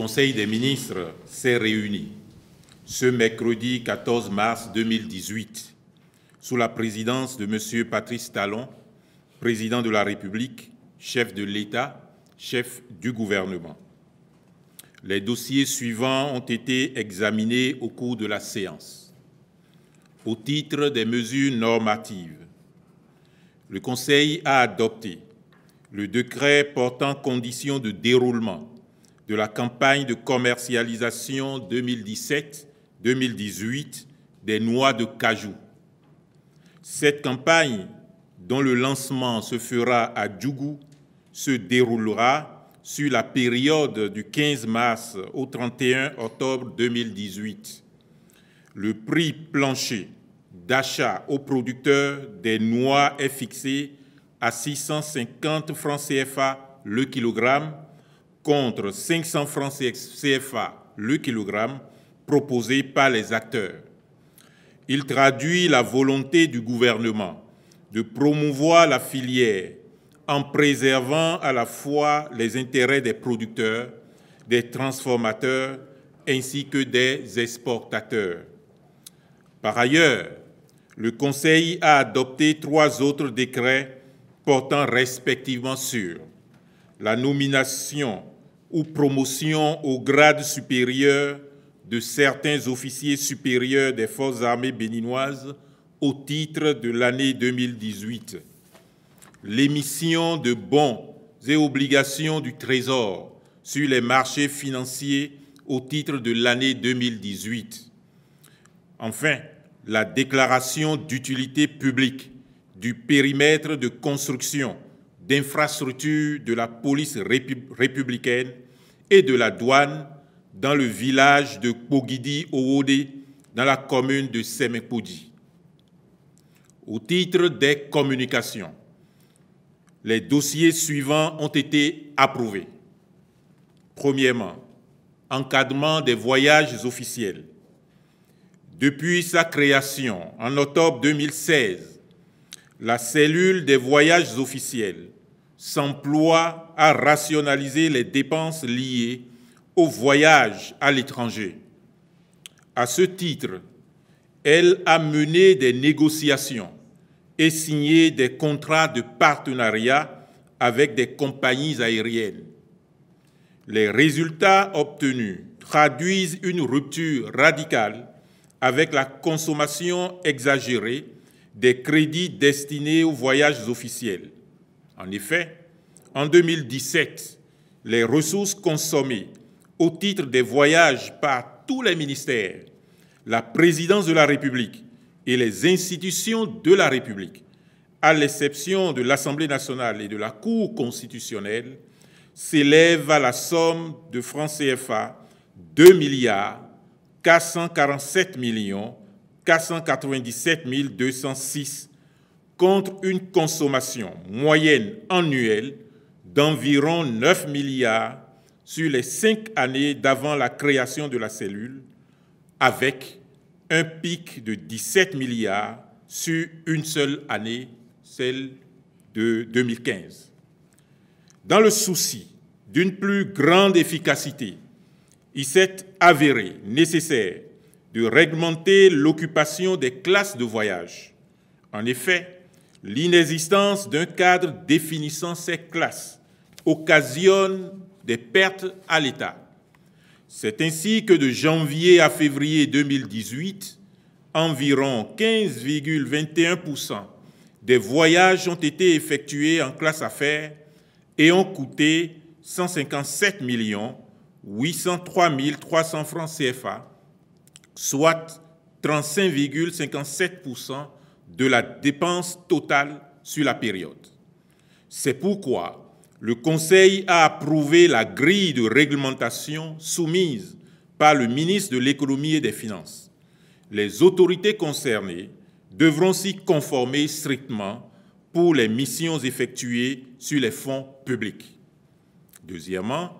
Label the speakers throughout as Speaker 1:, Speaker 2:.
Speaker 1: Conseil des ministres s'est réuni ce mercredi 14 mars 2018 sous la présidence de M. Patrice Talon, président de la République, chef de l'État, chef du gouvernement. Les dossiers suivants ont été examinés au cours de la séance. Au titre des mesures normatives, le Conseil a adopté le décret portant conditions de déroulement de la campagne de commercialisation 2017-2018 des noix de cajou. Cette campagne, dont le lancement se fera à Djougou, se déroulera sur la période du 15 mars au 31 octobre 2018. Le prix plancher d'achat aux producteurs des noix est fixé à 650 francs CFA le kilogramme contre 500 francs CFA le kilogramme proposés par les acteurs. Il traduit la volonté du gouvernement de promouvoir la filière en préservant à la fois les intérêts des producteurs, des transformateurs ainsi que des exportateurs. Par ailleurs, le Conseil a adopté 3 autres décrets portant respectivement sur la nomination ou promotion au grade supérieur de certains officiers supérieurs des forces armées béninoises au titre de l'année 2018, l'émission de bons et obligations du Trésor sur les marchés financiers au titre de l'année 2018. Enfin, la déclaration d'utilité publique du périmètre de construction d'infrastructures de la police républicaine et de la douane dans le village de Kpogidi-Owode, dans la commune de Semekpodji. Au titre des communications, les dossiers suivants ont été approuvés. Premièrement, encadrement des voyages officiels. Depuis sa création en octobre 2016, la cellule des voyages officiels s'emploie à rationaliser les dépenses liées au voyage à l'étranger. À ce titre, elle a mené des négociations et signé des contrats de partenariat avec des compagnies aériennes. Les résultats obtenus traduisent une rupture radicale avec la consommation exagérée des crédits destinés aux voyages officiels. En effet, en 2017, les ressources consommées au titre des voyages par tous les ministères, la présidence de la République et les institutions de la République, à l'exception de l'Assemblée nationale et de la Cour constitutionnelle, s'élèvent à la somme de francs CFA 2 447 497 206 contre une consommation moyenne annuelle d'environ 9 milliards sur les 5 années d'avant la création de la cellule, avec un pic de 17 milliards sur une seule année, celle de 2015. Dans le souci d'une plus grande efficacité, il s'est avéré nécessaire de réglementer l'occupation des classes de voyage. En effet, l'inexistence d'un cadre définissant ces classes occasionne des pertes à l'État. C'est ainsi que de janvier à février 2018, environ 15,21% des voyages ont été effectués en classe affaires et ont coûté 157 803 300 francs CFA, soit 35,57% de la dépense totale sur la période. C'est pourquoi le Conseil a approuvé la grille de réglementation soumise par le ministre de l'Économie et des Finances. Les autorités concernées devront s'y conformer strictement pour les missions effectuées sur les fonds publics. Deuxièmement,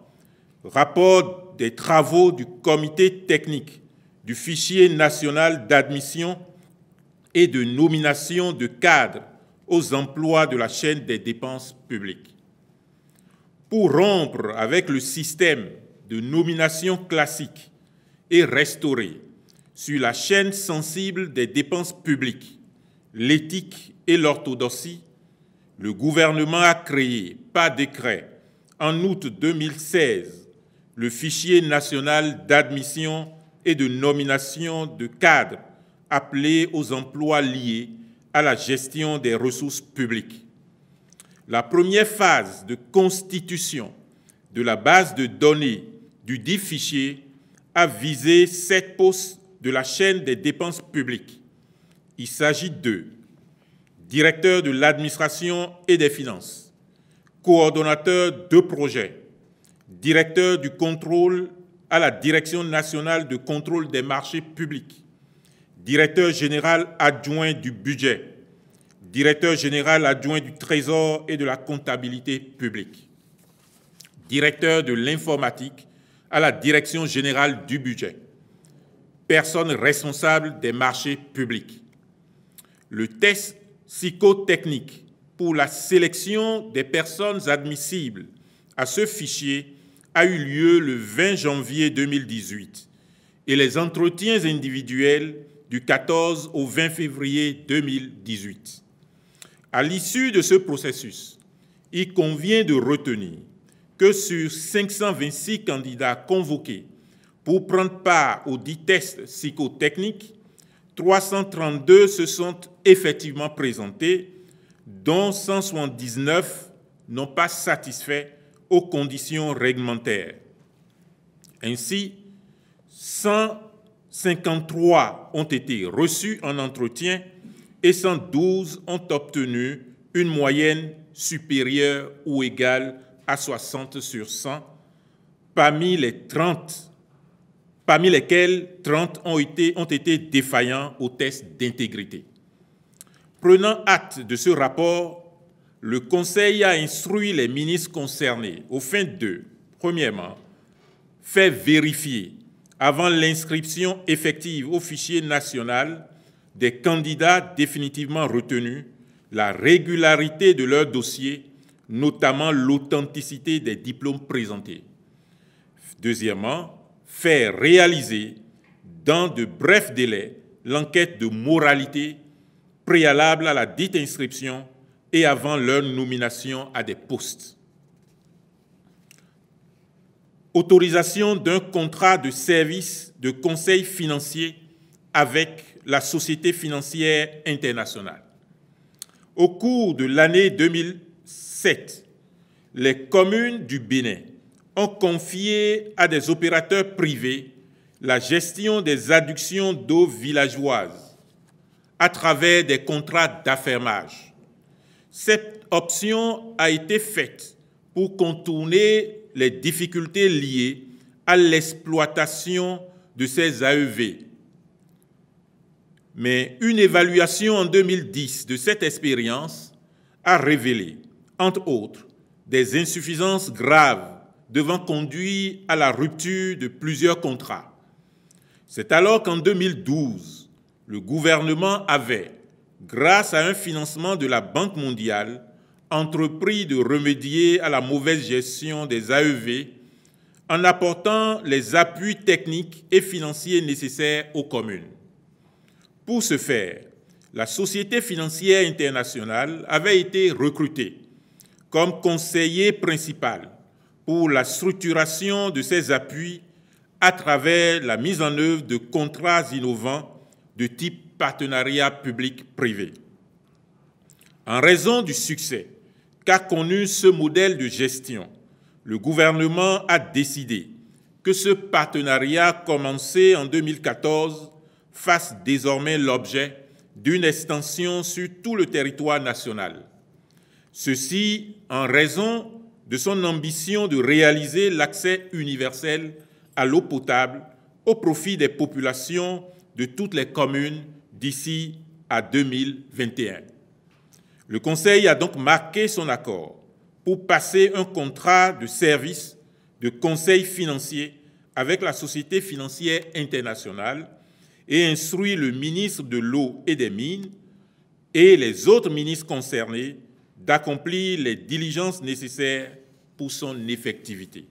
Speaker 1: rapport des travaux du comité technique du fichier national d'admission et de nomination de cadres aux emplois de la chaîne des dépenses publiques. Pour rompre avec le système de nomination classique est restauré sur la chaîne sensible des dépenses publiques, l'éthique et l'orthodoxie, le gouvernement a créé, par décret, en août 2016, le fichier national d'admission et de nomination de cadres appelés aux emplois liés à la gestion des ressources publiques. La première phase de constitution de la base de données du dit fichier a visé 7 postes de la chaîne des dépenses publiques. Il s'agit de directeur de l'administration et des finances, coordonnateur de projet, directeur du contrôle à la Direction nationale de contrôle des marchés publics, directeur général adjoint du budget, directeur général adjoint du Trésor et de la comptabilité publique, directeur de l'informatique à la Direction générale du budget, personne responsable des marchés publics. Le test psychotechnique pour la sélection des personnes admissibles à ce fichier a eu lieu le 20 janvier 2018 et les entretiens individuels du 14 au 20 février 2018. À l'issue de ce processus, il convient de retenir que sur 526 candidats convoqués pour prendre part au dit test psychotechnique, 332 se sont effectivement présentés, dont 179 n'ont pas satisfait aux conditions réglementaires. Ainsi, 153 ont été reçus en entretien et 112 ont obtenu une moyenne supérieure ou égale à 60 sur 100, parmi lesquels 30 ont été défaillants au test d'intégrité. Prenant acte de ce rapport, le Conseil a instruit les ministres concernés aux fins de, premièrement, faire vérifier, avant l'inscription effective au fichier national des candidats définitivement retenus, la régularité de leur dossier, notamment l'authenticité des diplômes présentés. Deuxièmement, faire réaliser dans de brefs délais l'enquête de moralité préalable à la dite inscription et avant leur nomination à des postes. Autorisation d'un contrat de service de conseil financier avec la Société financière internationale. Au cours de l'année 2007, les communes du Bénin ont confié à des opérateurs privés la gestion des adductions d'eau villageoises à travers des contrats d'affermage. Cette option a été faite pour contourner les difficultés liées à l'exploitation de ces AEV. Mais une évaluation en 2010 de cette expérience a révélé, entre autres, des insuffisances graves devant conduire à la rupture de plusieurs contrats. C'est alors qu'en 2012, le gouvernement avait, grâce à un financement de la Banque mondiale, entrepris de remédier à la mauvaise gestion des AEV en apportant les appuis techniques et financiers nécessaires aux communes. Pour ce faire, la Société financière internationale avait été recrutée comme conseiller principal pour la structuration de ces appuis à travers la mise en œuvre de contrats innovants de type partenariat public-privé. En raison du succès qu'a connu ce modèle de gestion, le gouvernement a décidé que ce partenariat commencé en 2014 fasse désormais l'objet d'une extension sur tout le territoire national. Ceci en raison de son ambition de réaliser l'accès universel à l'eau potable au profit des populations de toutes les communes d'ici à 2021. Le Conseil a donc marqué son accord pour passer un contrat de service de conseil financier avec la Société financière internationale et instruit le ministre de l'Eau et des Mines et les autres ministres concernés d'accomplir les diligences nécessaires pour son effectivité.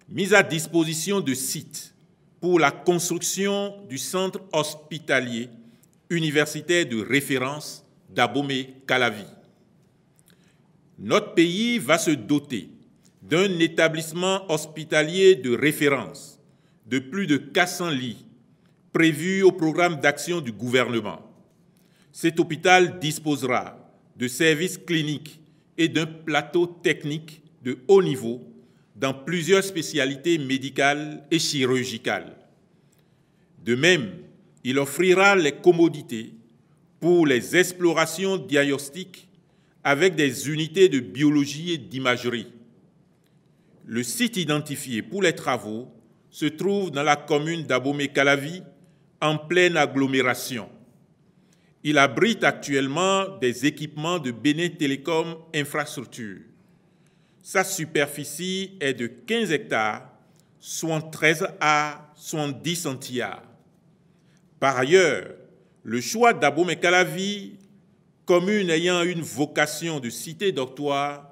Speaker 1: mise à disposition de sites pour la construction du centre hospitalier universitaire de référence d'Abomey-Calavi. Notre pays va se doter d'un établissement hospitalier de référence de plus de 400 lits prévu au programme d'action du gouvernement. Cet hôpital disposera de services cliniques et d'un plateau technique de haut niveau dans plusieurs spécialités médicales et chirurgicales. De même, il offrira les commodités pour les explorations diagnostiques avec des unités de biologie et d'imagerie. Le site identifié pour les travaux se trouve dans la commune d'Abomey-Calavi, en pleine agglomération. Il abrite actuellement des équipements de Bénin Télécom Infrastructure. Sa superficie est de 15 hectares, soit 13 à 70 centiares. Par ailleurs, le choix d'Abomey-Calavi, commune ayant une vocation de cité doctoire,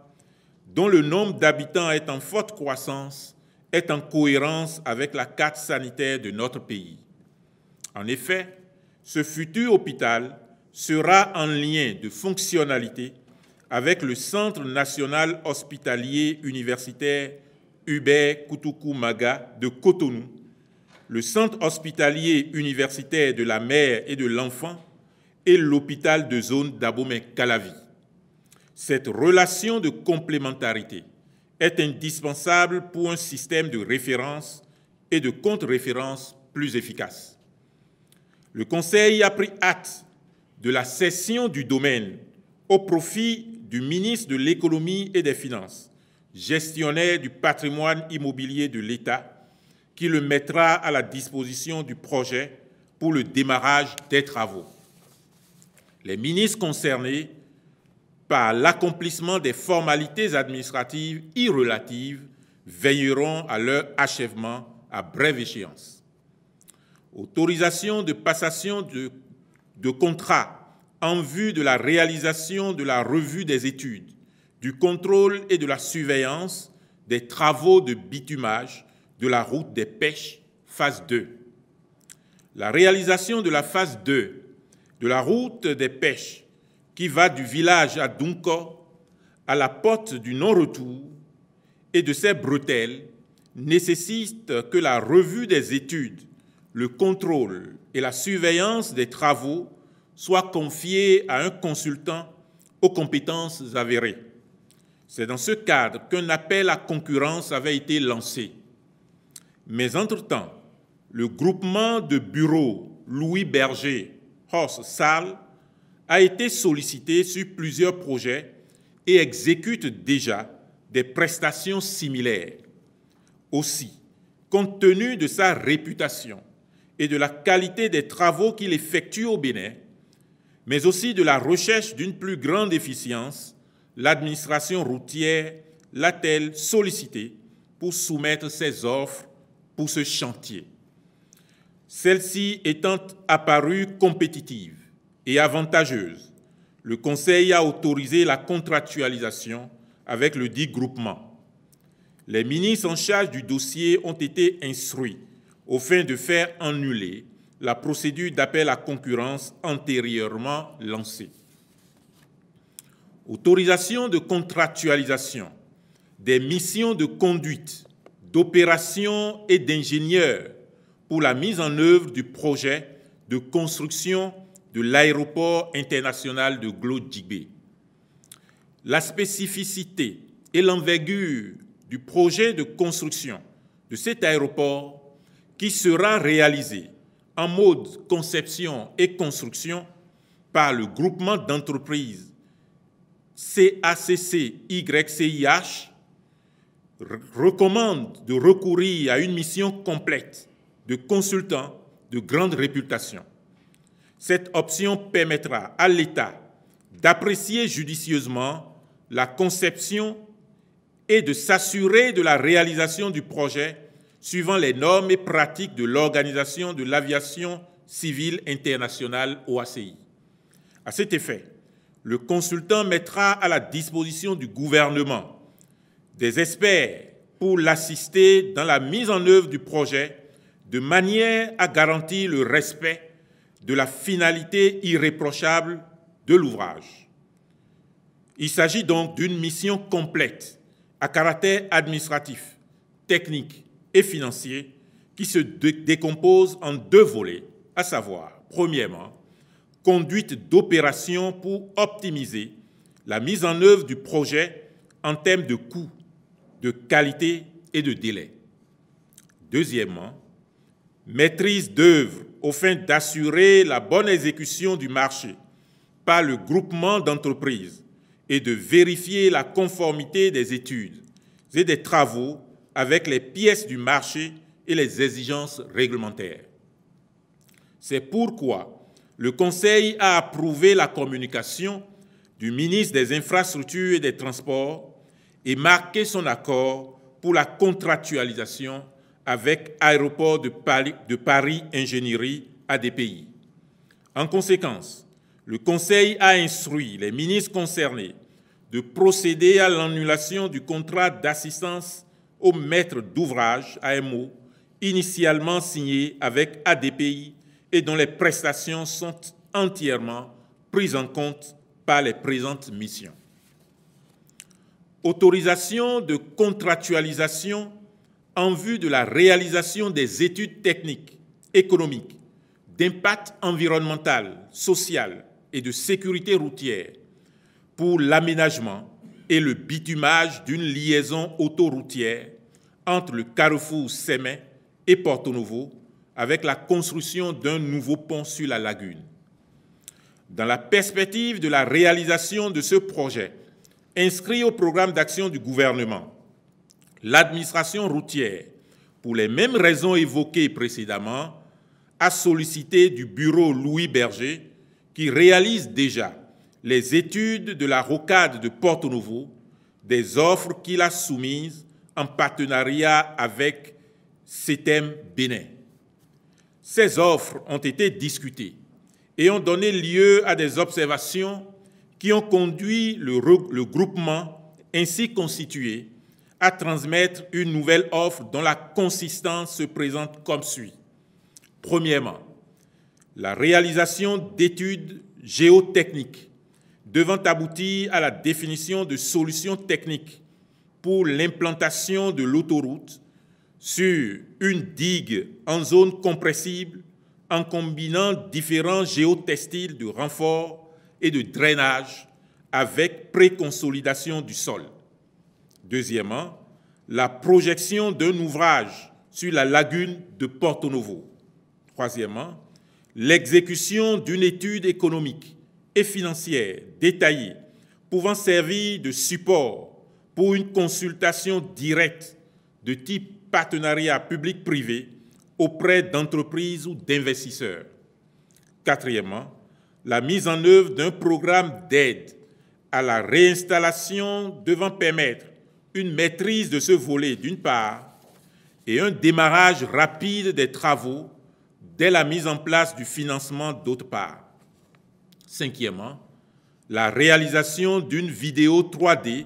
Speaker 1: dont le nombre d'habitants est en forte croissance, est en cohérence avec la carte sanitaire de notre pays. En effet, ce futur hôpital sera en lien de fonctionnalité avec le Centre national hospitalier universitaire Hubert Koutoukou-Maga de Cotonou, le Centre hospitalier universitaire de la mère et de l'enfant et l'hôpital de zone d'Abomey-Calavi. Cette relation de complémentarité est indispensable pour un système de référence et de contre-référence plus efficace. Le Conseil a pris acte de la cession du domaine au profit du ministre de l'Économie et des Finances, gestionnaire du patrimoine immobilier de l'État, qui le mettra à la disposition du projet pour le démarrage des travaux. Les ministres concernés, par l'accomplissement des formalités administratives irrelatives, veilleront à leur achèvement à brève échéance. Autorisation de passation de contrat en vue de la réalisation de la revue des études, du contrôle et de la surveillance des travaux de bitumage de la route des pêches, phase 2. La réalisation de la phase 2 de la route des pêches qui va du village à Dunko à la porte du non-retour et de ces bretelles nécessite que la revue des études, le contrôle et la surveillance des travaux soient confiés à un consultant aux compétences avérées. C'est dans ce cadre qu'un appel à concurrence avait été lancé. Mais entre-temps, le groupement de bureaux Louis Berger, Horst Saal, a été sollicité sur plusieurs projets et exécute déjà des prestations similaires. Aussi, compte tenu de sa réputation et de la qualité des travaux qu'il effectue au Bénin, mais aussi de la recherche d'une plus grande efficience, l'administration routière l'a-t-elle sollicité pour soumettre ses offres pour ce chantier. Celle-ci étant apparue compétitive et avantageuse, le Conseil a autorisé la contractualisation avec le dit groupement. Les ministres en charge du dossier ont été instruits au fin de faire annuler la procédure d'appel à concurrence antérieurement lancée. Autorisation de contractualisation des missions de conduite, d'opération et d'ingénieurs pour la mise en œuvre du projet de construction de l'aéroport international de Glo-Djibé. La spécificité et l'envergure du projet de construction de cet aéroport qui sera réalisé en mode conception et construction par le groupement d'entreprises CACC-YCIH recommande de recourir à une mission complète de consultants de grande réputation. Cette option permettra à l'État d'apprécier judicieusement la conception et de s'assurer de la réalisation du projet suivant les normes et pratiques de l'Organisation de l'aviation civile internationale OACI. À cet effet, le consultant mettra à la disposition du gouvernement des experts pour l'assister dans la mise en œuvre du projet de manière à garantir le respect de la finalité irréprochable de l'ouvrage. Il s'agit donc d'une mission complète à caractère administratif, technique et financier qui se décompose en deux volets, à savoir, premièrement, conduite d'opérations pour optimiser la mise en œuvre du projet en termes de coûts, de qualité et de délai. Deuxièmement, maîtrise d'œuvre au fin d'assurer la bonne exécution du marché par le groupement d'entreprises et de vérifier la conformité des études et des travaux avec les pièces du marché et les exigences réglementaires. C'est pourquoi le Conseil a approuvé la communication du ministre des Infrastructures et des Transports et marqué son accord pour la contractualisation avec Aéroports de Paris Ingénierie ADPI. En conséquence, le Conseil a instruit les ministres concernés de procéder à l'annulation du contrat d'assistance au maître d'ouvrage AMO initialement signé avec ADPI et dont les prestations sont entièrement prises en compte par les présentes missions. Autorisation de contractualisation en vue de la réalisation des études techniques, économiques, d'impact environnemental, social et de sécurité routière pour l'aménagement et le bitumage d'une liaison autoroutière entre le carrefour Sémé et Porto Novo avec la construction d'un nouveau pont sur la lagune. Dans la perspective de la réalisation de ce projet, inscrit au programme d'action du gouvernement, l'administration routière, pour les mêmes raisons évoquées précédemment, a sollicité du bureau Louis Berger, qui réalise déjà les études de la rocade de Porto Novo, des offres qu'il a soumises en partenariat avec CETEM Bénin. Ces offres ont été discutées et ont donné lieu à des observations qui ont conduit le groupement ainsi constitué à transmettre une nouvelle offre dont la consistance se présente comme suit. Premièrement, la réalisation d'études géotechniques devant aboutir à la définition de solutions techniques pour l'implantation de l'autoroute sur une digue en zone compressible en combinant différents géotextiles de renfort et de drainage avec préconsolidation du sol. Deuxièmement, la projection d'un ouvrage sur la lagune de Porto Novo. Troisièmement, l'exécution d'une étude économique et financière détaillée pouvant servir de support pour une consultation directe de type partenariat public-privé auprès d'entreprises ou d'investisseurs. Quatrièmement, la mise en œuvre d'un programme d'aide à la réinstallation devant permettre une maîtrise de ce volet d'une part et un démarrage rapide des travaux dès la mise en place du financement d'autre part. Cinquièmement, la réalisation d'une vidéo 3D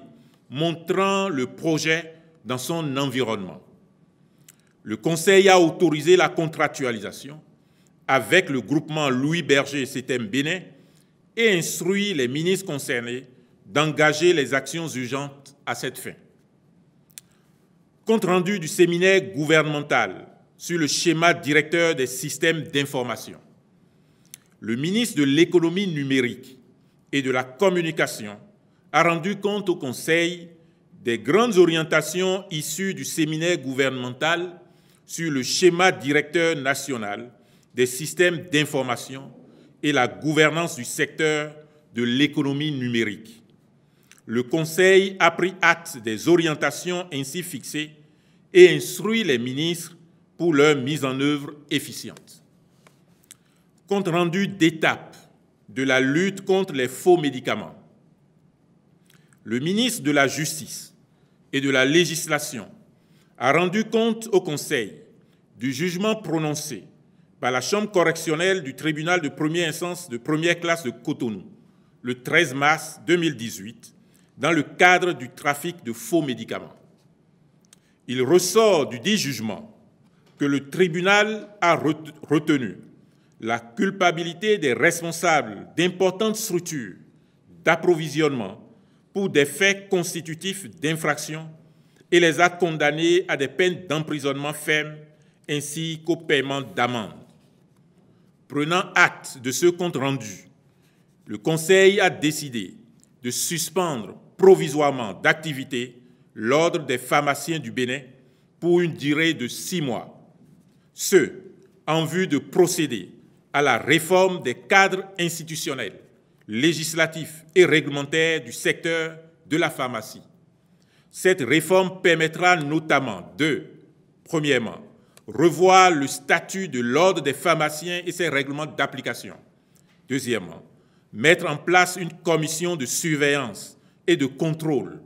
Speaker 1: montrant le projet dans son environnement. Le Conseil a autorisé la contractualisation avec le groupement Louis Berger et CETEM Bénin et instruit les ministres concernés d'engager les actions urgentes à cette fin. Compte rendu du séminaire gouvernemental sur le schéma directeur des systèmes d'information. Le ministre de l'économie numérique et de la communication a rendu compte au Conseil des grandes orientations issues du séminaire gouvernemental sur le schéma directeur national des systèmes d'information et la gouvernance du secteur de l'économie numérique. Le Conseil a pris acte des orientations ainsi fixées et instruit les ministres pour leur mise en œuvre efficiente. Compte rendu d'étape de la lutte contre les faux médicaments. Le ministre de la Justice et de la Législation a rendu compte au Conseil du jugement prononcé par la Chambre correctionnelle du tribunal de première instance de première classe de Cotonou le 13 mars 2018 dans le cadre du trafic de faux médicaments. Il ressort du dit jugement que le tribunal a retenu la culpabilité des responsables d'importantes structures d'approvisionnement pour des faits constitutifs d'infraction et les a condamnés à des peines d'emprisonnement ferme ainsi qu'au paiement d'amendes. Prenant acte de ce compte rendu, le Conseil a décidé de suspendre provisoirement d'activité l'Ordre des pharmaciens du Bénin pour une durée de 6 mois, ce en vue de procéder à la réforme des cadres institutionnels, législatifs et réglementaires du secteur de la pharmacie. Cette réforme permettra notamment de, premièrement, revoir le statut de l'Ordre des pharmaciens et ses règlements d'application. Deuxièmement, mettre en place une commission de surveillance et de contrôle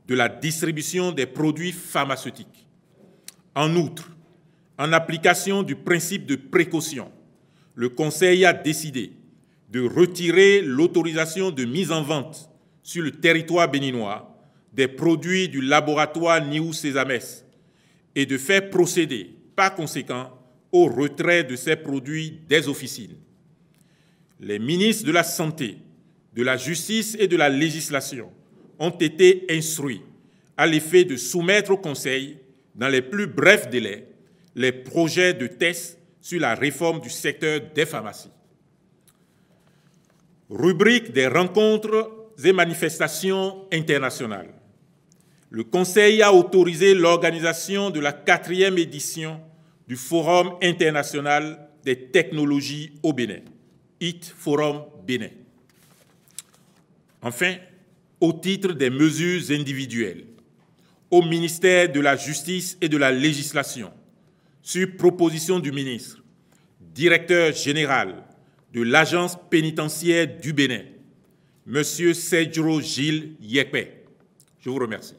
Speaker 1: de la distribution des produits pharmaceutiques. En outre, en application du principe de précaution, le Conseil a décidé de retirer l'autorisation de mise en vente sur le territoire béninois des produits du laboratoire Niou Sésamès et de faire procéder, par conséquent, au retrait de ces produits des officines. Les ministres de la Santé, de la Justice et de la Législation ont été instruits à l'effet de soumettre au Conseil, dans les plus brefs délais, les projets de tests sur la réforme du secteur des pharmacies. Rubrique des rencontres et manifestations internationales. Le Conseil a autorisé l'organisation de la 4e édition du Forum international des technologies au Bénin, IT Forum Bénin. Enfin, au titre des mesures individuelles, au ministère de la Justice et de la Législation, sur proposition du ministre, directeur général de l'Agence pénitentiaire du Bénin, M. Sergio Gilles Yekpe. Je vous remercie.